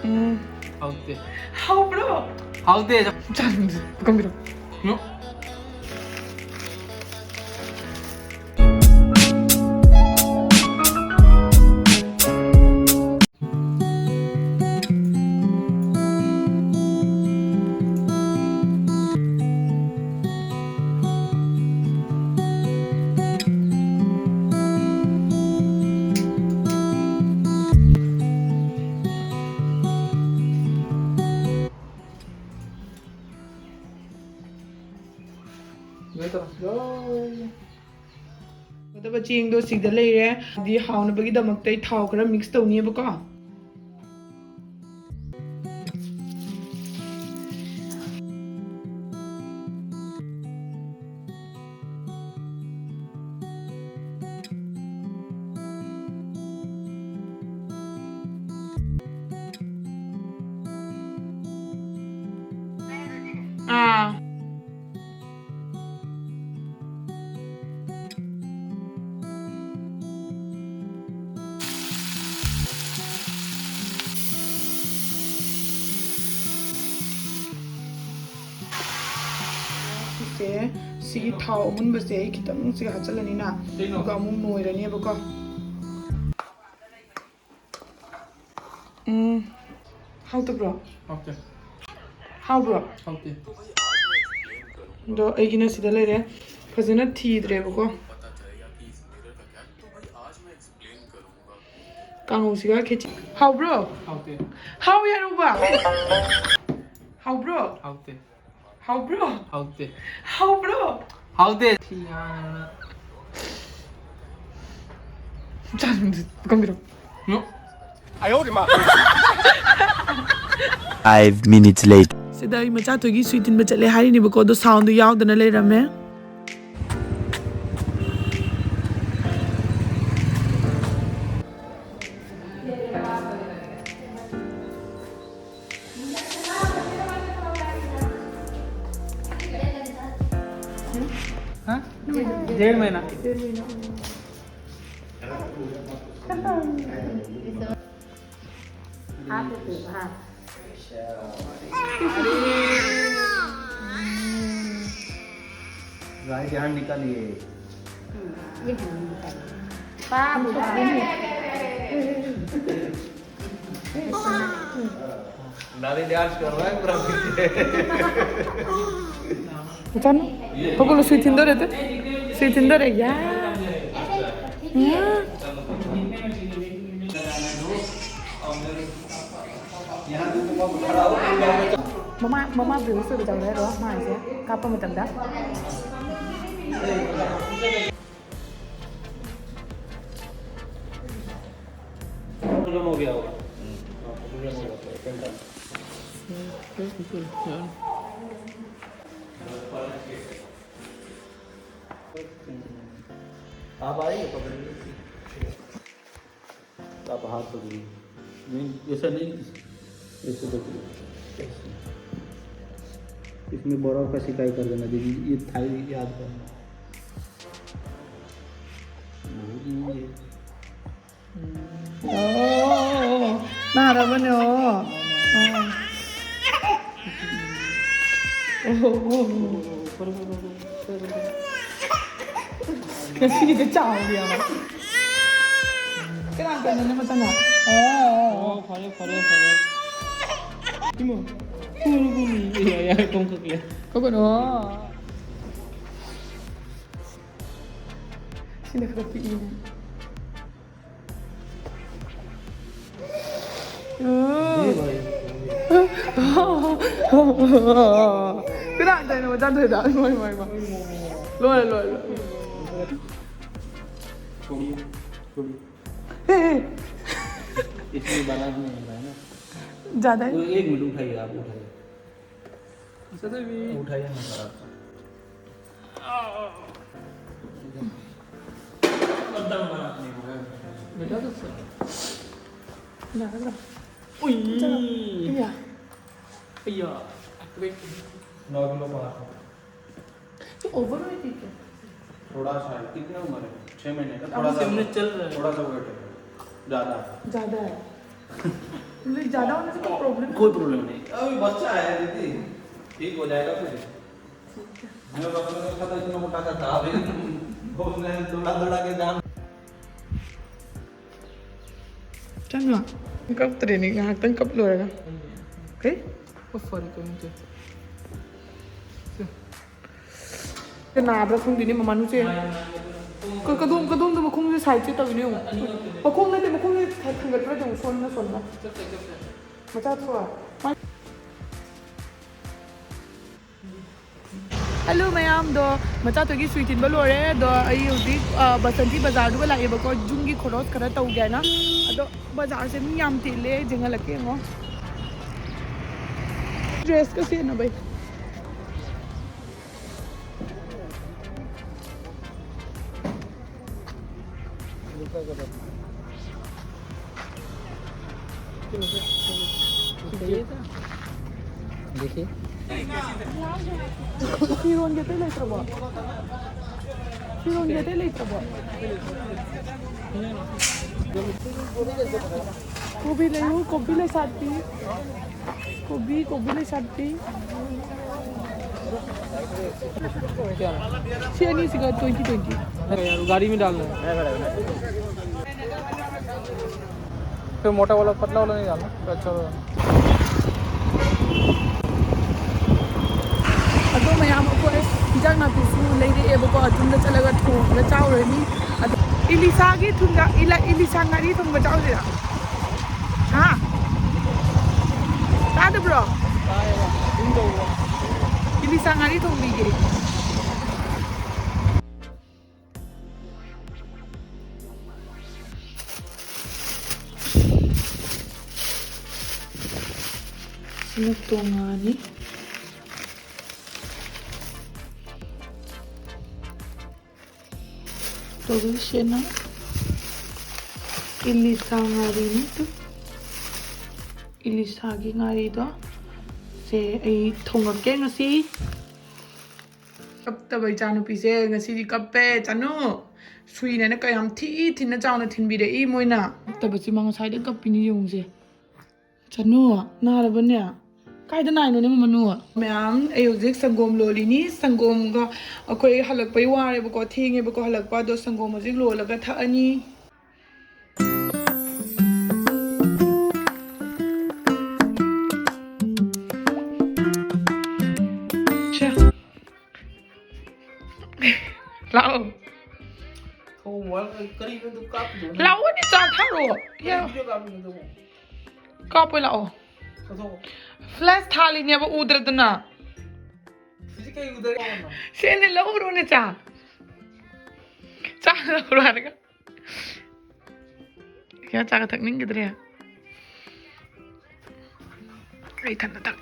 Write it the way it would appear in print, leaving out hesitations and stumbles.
하우데. 하우브로. 하우데. 자, 감기로. 너? ꯒꯗꯕ ꯆꯦꯡꯗꯣ ꯁꯤꯗ ꯂꯩꯔꯦ ꯗꯤ ꯍꯥꯎꯅꯕꯒꯤꯗꯃꯛꯇ ꯊꯥꯎ ꯈꯔ ꯃꯤꯛꯁ ꯇꯧꯅꯤꯕꯀꯣ ꯁꯤꯒꯤ ꯊꯥꯎ ꯑꯃꯨꯟꯕꯁꯦ ꯑꯩ ꯈꯤꯇꯪ ꯁꯤꯒ ꯍꯥꯞꯆꯜꯂꯅꯤꯅ ꯑꯗꯨꯒ ꯑꯃꯨꯛ ꯅꯣꯏꯔꯅꯦꯕꯀꯣ ꯍꯥꯎꯇꯕ꯭ꯔꯣ? 하우데. ꯍꯥꯎꯕ꯭ꯔꯣ? 하우데. ꯑꯗꯣ ꯑꯩꯒꯤꯅ ꯁꯤꯗ ꯂꯩꯔꯦ ꯐꯖꯅ ꯊꯤꯗ꯭ꯔꯦꯕꯀꯣ ꯀꯥꯡꯍꯧꯁꯤꯒ ꯈꯦꯆꯤ ꯍꯥꯎꯕ꯭ꯔꯣ? 하우데. ꯍꯥꯎ ꯌꯥꯔꯨꯕ ꯍꯥꯎꯕ꯭ꯔꯣ? 하우데. ꯍꯥꯎꯕ꯭ꯔꯣ? 하우데. ꯍꯥꯎꯕ꯭ꯔꯣ? 하우데. ꯆꯥꯅꯤꯡꯗꯦ ꯀꯝꯕꯤꯔꯣ 너? 5 minutes later. ꯁꯤꯗ ꯑꯩ ꯃꯆꯥꯊꯣꯏꯒꯤ ꯁꯨꯏ ꯊꯤꯟꯕ ꯆꯠꯂꯦ ꯍꯥꯏꯔꯤꯅꯦꯕꯀꯣ ꯑꯗꯣ ꯁꯥꯎꯟꯗꯣ ꯌꯥꯎꯗꯅ ꯂꯩꯔꯝꯃꯦ हाँ? 1.5 महीना. गाय के हाथ निकालिए. नारी डांस कर रहा है पूरा. 괜찮아? 거꾸로 스윗 틴더레드? 스윗 틴더레 야 mama biểu sự trong đấy đó mà sẽ cặp một tầm đó problem हो गया होगा. आप आइए पकड़िए. आप हाथ पकड़िए. नहीं ऐसा नहीं, ऐसे देखिए. इसमें बर्फ का सिकाई कर देना. ये थाई याद करना. 나라면요 Ngasigi cái chảo gì à? Cái nào cái này mà tao 버려. 이모. 야야 동그게. 그거 넣어. 신의 그렇게 이. cái đoạn này mà tao thời đại mày lôi इसमें बनाना नहीं है ना. ज्यादा है. 1 मिनट उठाइए. आप उठाइए ना सर. बेटा तो ना ui iya 9 किलो बना. तो ओवरवेट है थोड़ा सा है. कितना उम्र है? 6 महीने का. थोड़ा सा चल रहा है. थोड़ा सा वेट है. ज़्यादा है. ज्यादा है ज़्यादा होने से कोई प्रॉब्लम? कोई प्रॉब्लम नहीं। अभी बच्चा है दीदी, ठीक हो जाएगा फिर। मैं डॉक्टर ने कहा था इतना मोटा था, अभी उसने दौड़ा के जान। चलो कब ट्रेनिंग यहाँ तक कब लोएगा? ओके? वो फॉरी करूँगी। नाब्रा खुंग दिनी मम्मा नुचे कदम तो मखुंग से साइड से तभी नहीं हूँ मखुंग नहीं थंगत पर जो सोना मचा थोड़ा हेलो मैम दो मचा तो की स्वीट इन बलोरे दो आई उदी बसंती बाजार दो लाए बको जुंगी खोरोस करा तो गया ना दो बाजार से मी याम तेले जंगल लगे वो ड्रेस का सी ना भाई देखिए फिरोन घेते लेटर बो फिरोन घेते लेटर बो कोबी ले हूँ कोबी ले साथी कोबी ले साथी शेनी सिगा 2020 गाड़ी में डालना है फिर मोटा वाला पतला वाला नहीं डालना तो अच्छा होगा अदो मैम को हिजाग ना पिसु लेरे एबको अजुंदा चलगा थोंगा चावरनी अदो इलिसागी थुंगा इलिसांगारी थोंगा चावरा हां ताद bro इलिसांगारी थोंबीगे sino tongani Torishena ilisangari nito ilisagi ngari do se ai thongake ngasi kapta bai chanu pise ngasi di kappe chanu sui na ka yam thi na chawna thinbi de I moina ta basi mang sai de kapini yongse chanu na ra banya kai da nai no ne manu ma'am ए होजिक संगोम लोलिनी संगोम ga akoi halak pai ware ba ko thinge ba ko halak pa do संगोम होजिक लोलाga thani lao không muốn करी में तो काप दो ना lao ni cha tharo ya video काप में तो ka pai lao तो flash thali ne ba udradna physically उधर का ना sene lau ne cha lau ra ga ya cha ka thak ning gidre ai than tak